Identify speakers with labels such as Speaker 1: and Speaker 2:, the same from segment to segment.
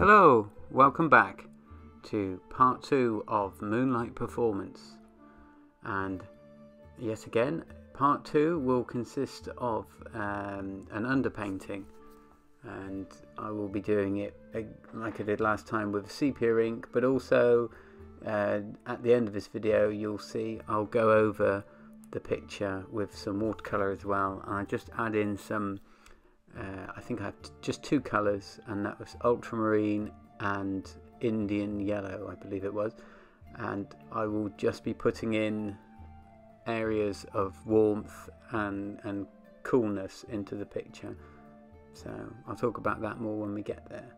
Speaker 1: Hello, welcome back to part 2 of Moonlight Performance, and yet again part 2 will consist of an underpainting, and I will be doing it like I did last time with sepia ink, but also at the end of this video you'll see I'll go over the picture with some watercolour as well, and I just add in some I think I have just two colours, and that was ultramarine and Indian yellow, I believe it was, and I will just be putting in areas of warmth and coolness into the picture. So I'll talk about that more when we get there,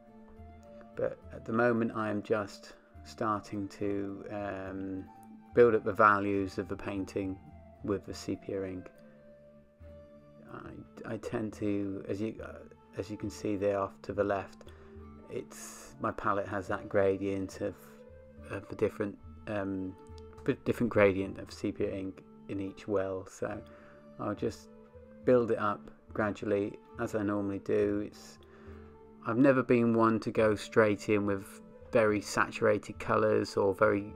Speaker 1: but at the moment I am just starting to build up the values of the painting with the sepia ink. I tend to, as you can see there off to the left, my palette has that gradient of the different gradient of sepia ink in each well. So I'll just build it up gradually as I normally do. I've never been one to go straight in with very saturated colours or very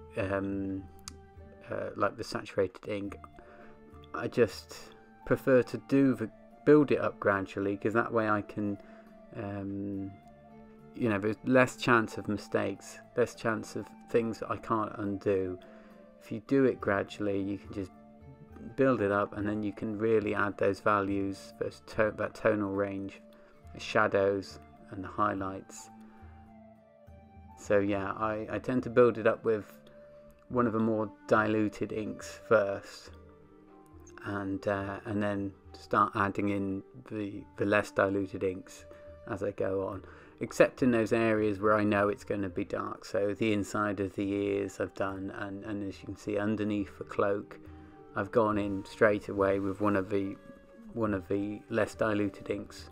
Speaker 1: like the saturated ink. I just prefer to build it up gradually, because that way I can there's less chance of mistakes, less chance of things that I can't undo. If you do it gradually, you can just build it up, and then you can really add those values, that tonal range, the shadows and the highlights. So yeah, I tend to build it up with one of the more diluted inks first, and then start adding in the less diluted inks as I go on, except in those areas where I know it's going to be dark. So the inside of the ears I've done, and as you can see underneath the cloak, I've gone in straight away with one of the less diluted inks.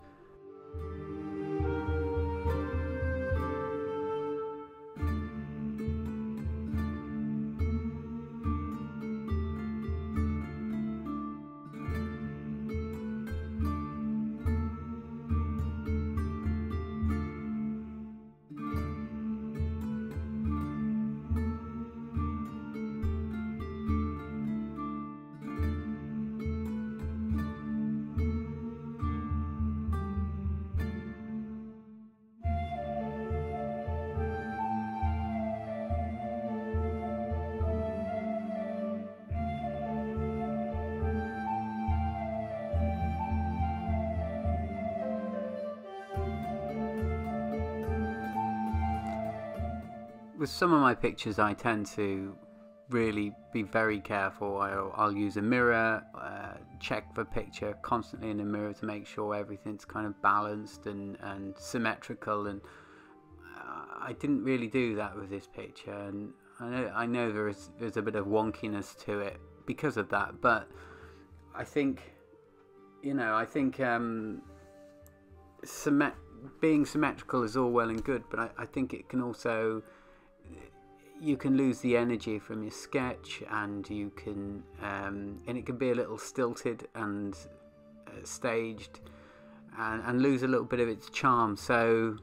Speaker 1: With some of my pictures I tend to really be very careful. I'll use a mirror, check the picture constantly in the mirror to make sure everything's kind of balanced and symmetrical, and I didn't really do that with this picture, and I know there's a bit of wonkiness to it because of that, but I think being symmetrical is all well and good, but I think it can also, you can lose the energy from your sketch, and you can and it can be a little stilted and staged, and lose a little bit of its charm. So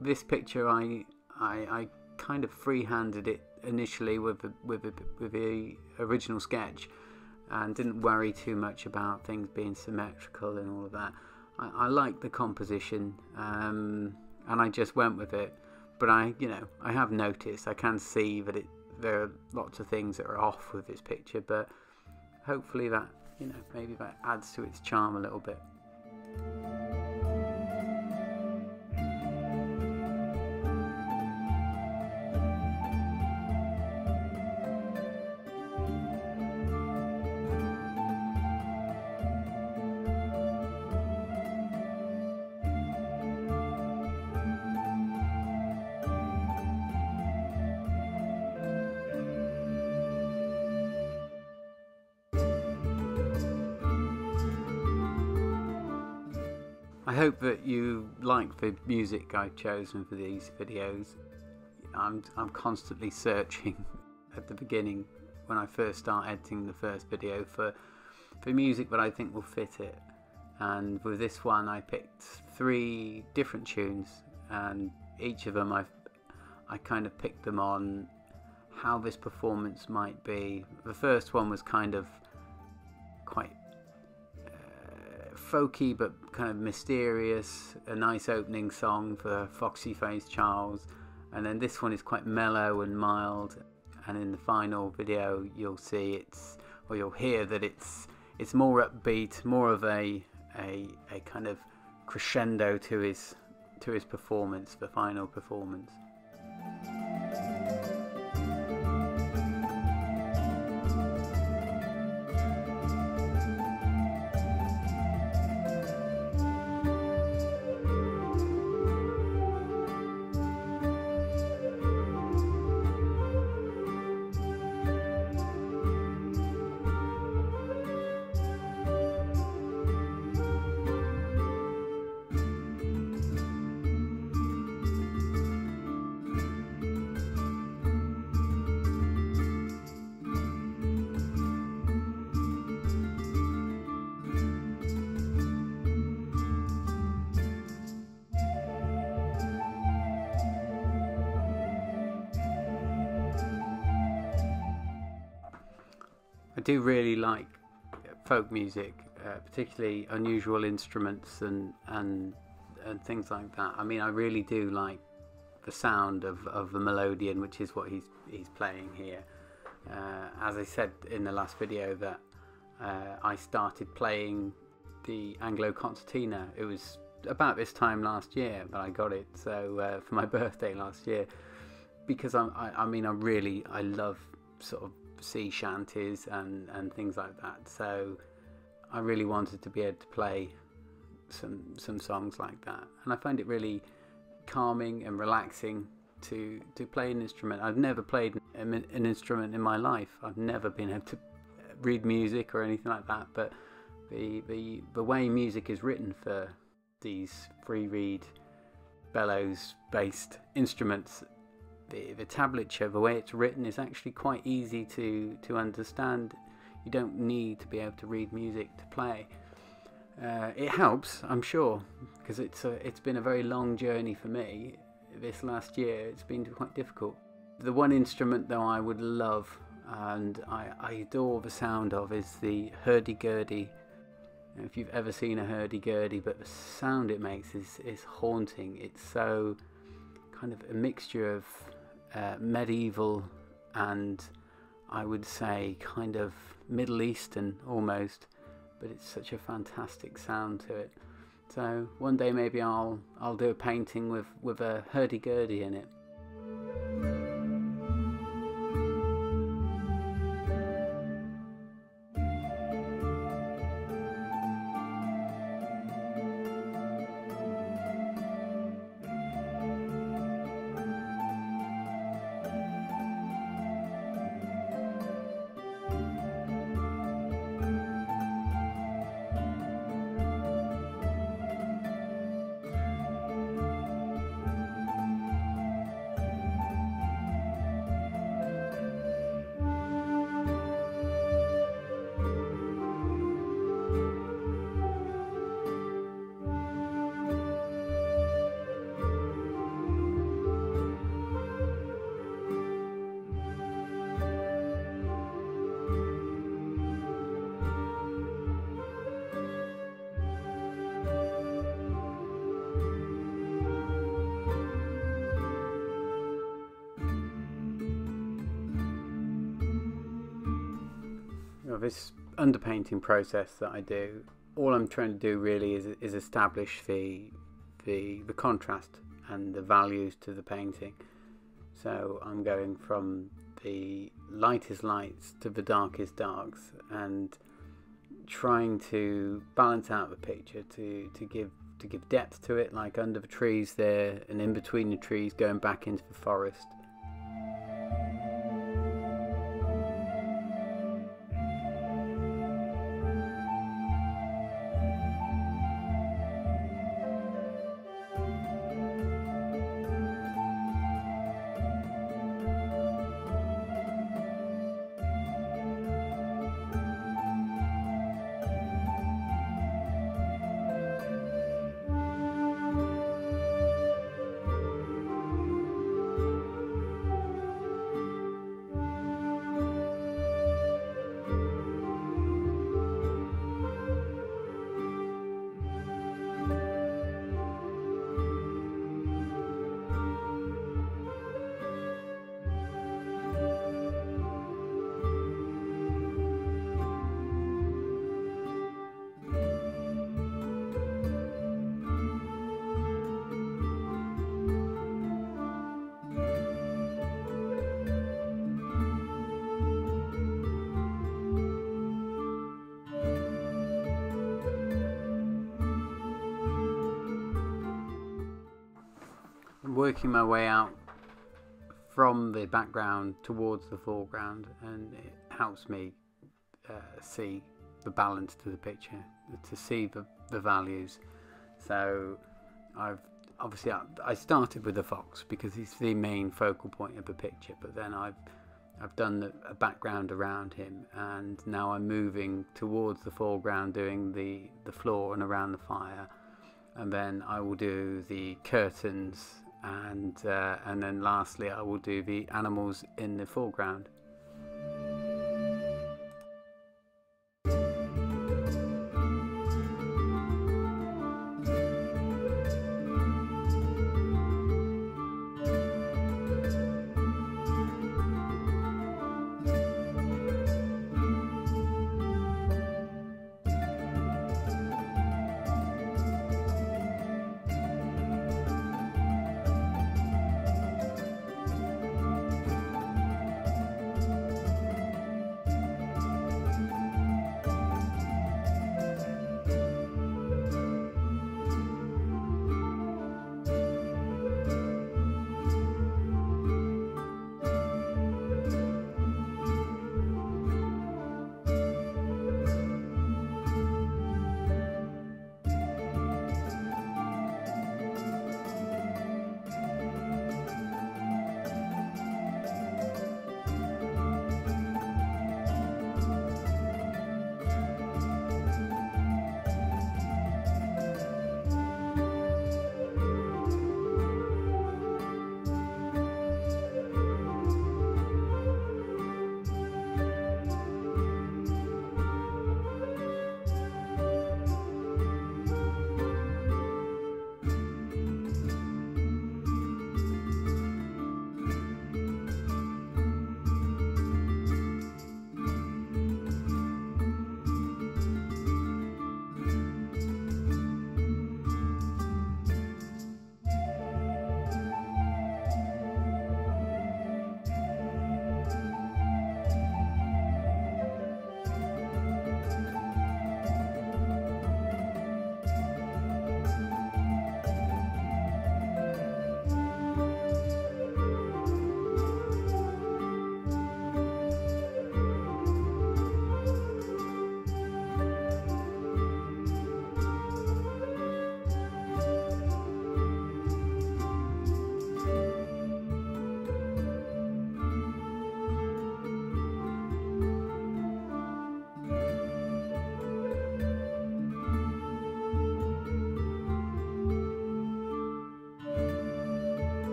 Speaker 1: this picture I kind of freehanded it initially with the original sketch, and didn't worry too much about things being symmetrical and all of that. I like the composition, and I just went with it. But I have noticed, I can see that there are lots of things that are off with this picture, but hopefully that, maybe that adds to its charm a little bit. I hope that you like the music I've chosen for these videos. I'm constantly searching at the beginning when I first start editing the first video for music that I think will fit it, and with this one I picked 3 different tunes, and each of them I kind of picked them on how this performance might be. The first one was kind of quite folky but kind of mysterious, a nice opening song for Foxy Faced Charles, and then this one is quite mellow and mild, and in the final video you'll see you'll hear that it's more upbeat, more of a kind of crescendo to his performance, the final performance. I do really like folk music, particularly unusual instruments and things like that. I mean, I really do like the sound of the melodeon, which is what he's playing here. As I said in the last video, that I started playing the Anglo concertina. It was about this time last year that I got it, so for my birthday last year, because I mean I love sort of sea shanties and things like that, so I really wanted to be able to play some songs like that, and I find it really calming and relaxing to play an instrument. I've never played an instrument in my life. I've never been able to read music or anything like that, but the way music is written for these free reed bellows based instruments, the tablature, the way it's written, is actually quite easy to understand. You don't need to be able to read music to play. It helps, I'm sure, because it's been a very long journey for me. This last year it's been quite difficult. The one instrument though I would love and I adore the sound of is the hurdy-gurdy. If you've ever seen a hurdy-gurdy, but the sound it makes is haunting. It's so kind of a mixture of medieval and I would say kind of Middle Eastern almost, but it's such a fantastic sound to it. So one day maybe I'll do a painting with a hurdy-gurdy in it. This underpainting process that I do, all I'm trying to do really is establish the contrast and the values to the painting. So I'm going from the lightest lights to the darkest darks and trying to balance out the picture to give depth to it, like under the trees there and in between the trees going back into the forest. working my way out from the background towards the foreground, and it helps me see the balance to the picture, to see the values. So I started with the fox because he's the main focal point of the picture, but then I've done a background around him, and now I'm moving towards the foreground, doing the floor and around the fire, and then I will do the curtains, and then lastly I will do the animals in the foreground.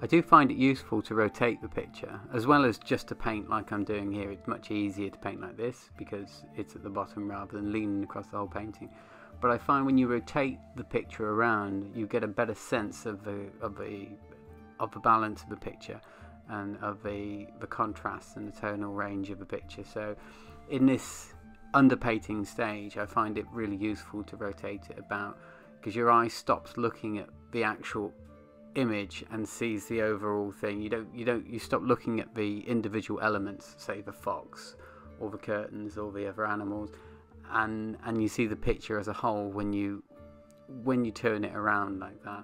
Speaker 1: I do find it useful to rotate the picture, as well as just to paint like I'm doing here. It's much easier to paint like this because it's at the bottom rather than leaning across the whole painting. But I find when you rotate the picture around, you get a better sense of the balance of the picture, and of the contrast and the tonal range of the picture. So in this underpainting stage, I find it really useful to rotate it about, because your eye stops looking at the actual image and sees the overall thing. You stop looking at the individual elements, say the fox or the curtains or the other animals, and you see the picture as a whole when you turn it around like that.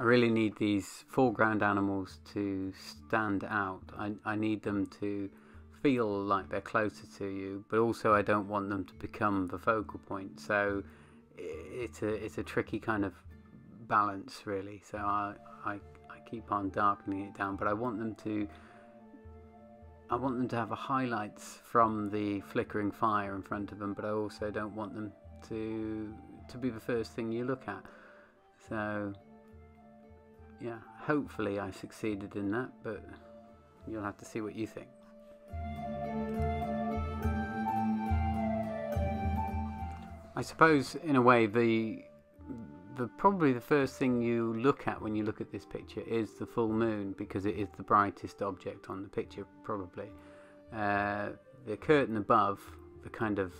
Speaker 1: I really need these foreground animals to stand out. I need them to feel like they're closer to you, but also I don't want them to become the focal point. So it's a tricky kind of balance, really. So I keep on darkening it down, but I want them to have the highlights from the flickering fire in front of them, but I also don't want them to be the first thing you look at. So yeah, hopefully I succeeded in that, but you'll have to see what you think. I suppose in a way probably the first thing you look at when you look at this picture is the full moon, because it is the brightest object on the picture, probably. The curtain above, the kind of,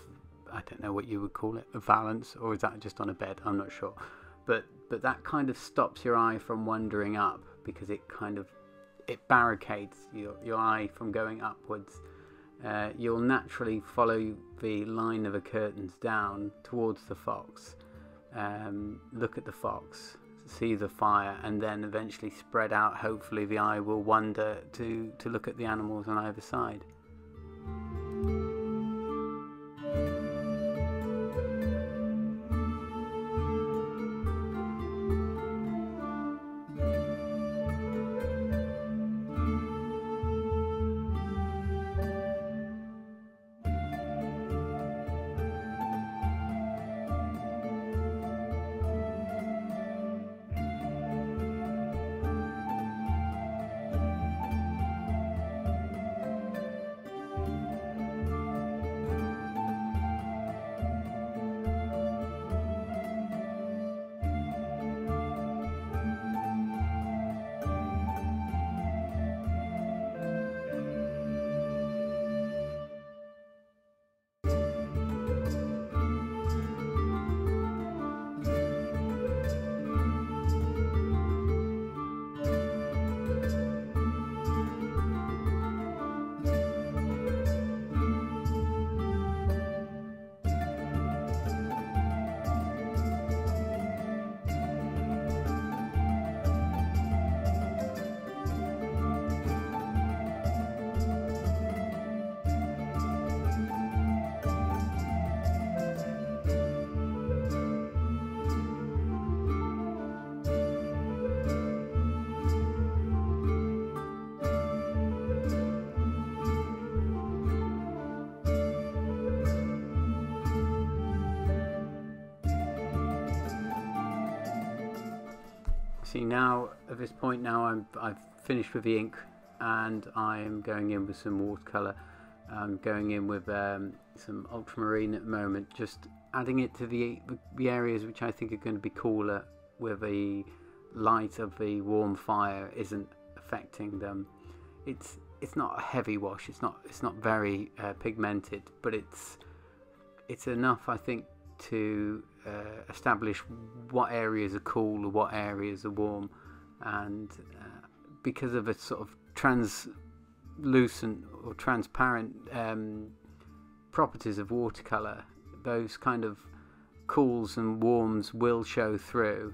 Speaker 1: I don't know what you would call it, a valance, or is that just on a bed? I'm not sure. But that kind of stops your eye from wandering up, because it barricades your eye from going upwards. You'll naturally follow the line of the curtains down towards the fox, look at the fox, see the fire, and then eventually spread out. Hopefully the eye will wander to look at the animals on either side. See, now at this point now I've finished with the ink, and I'm going in with some watercolour. I'm going in with some ultramarine at the moment, just adding it to the areas which I think are going to be cooler, where the light of the warm fire isn't affecting them. It's not a heavy wash, it's not very pigmented, but it's enough, I think, to establish what areas are cool or what areas are warm. And because of a sort of translucent or transparent properties of watercolour, those kind of cools and warms will show through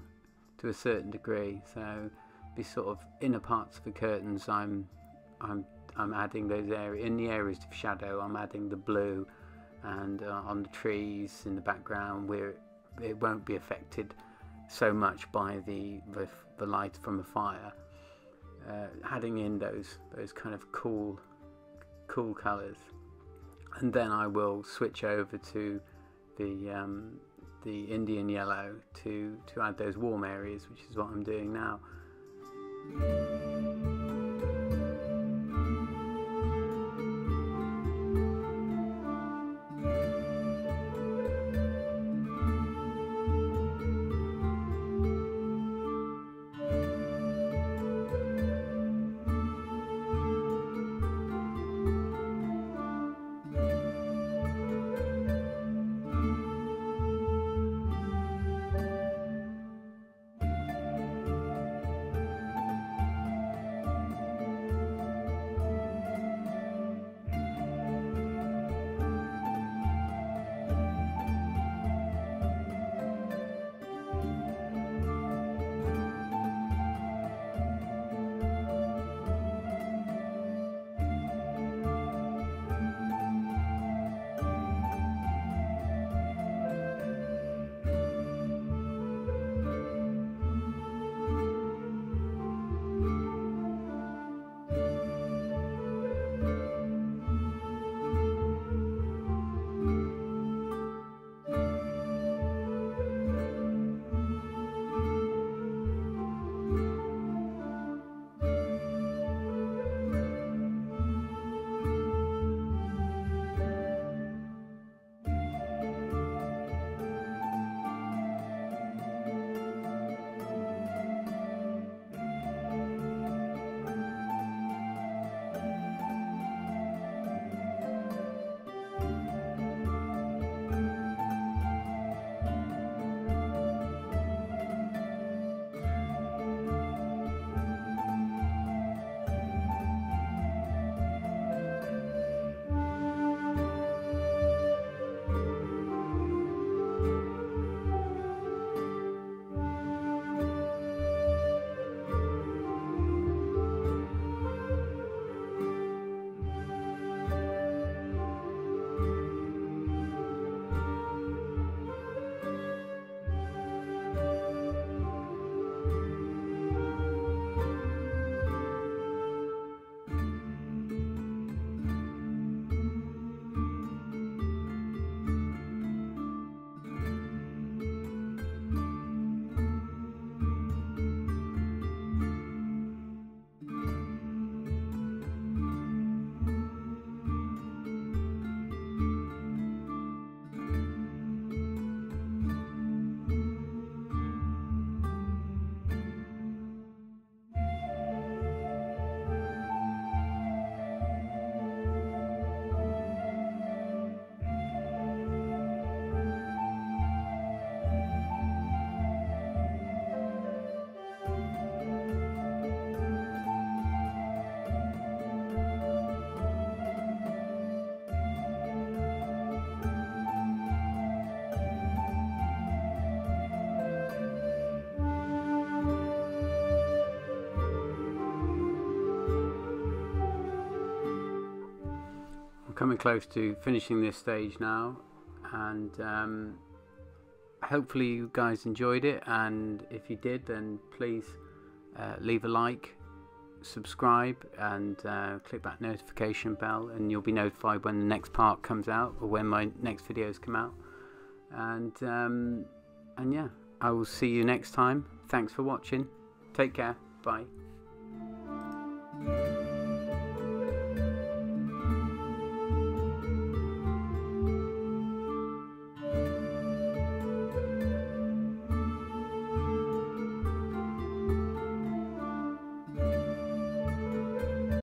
Speaker 1: to a certain degree. So these sort of inner parts of the curtains, I'm adding those areas. In the areas of shadow, I'm adding the blue, and on the trees in the background, where it won't be affected so much by the light from the fire, adding in those kind of cool colours. And then I will switch over to the Indian yellow to add those warm areas, which is what I'm doing now. coming close to finishing this stage now, and hopefully you guys enjoyed it, and if you did, then please leave a like, subscribe, and click that notification bell, and you'll be notified when the next part comes out, or when my next videos come out. And yeah, I will see you next time. Thanks for watching. Take care. Bye.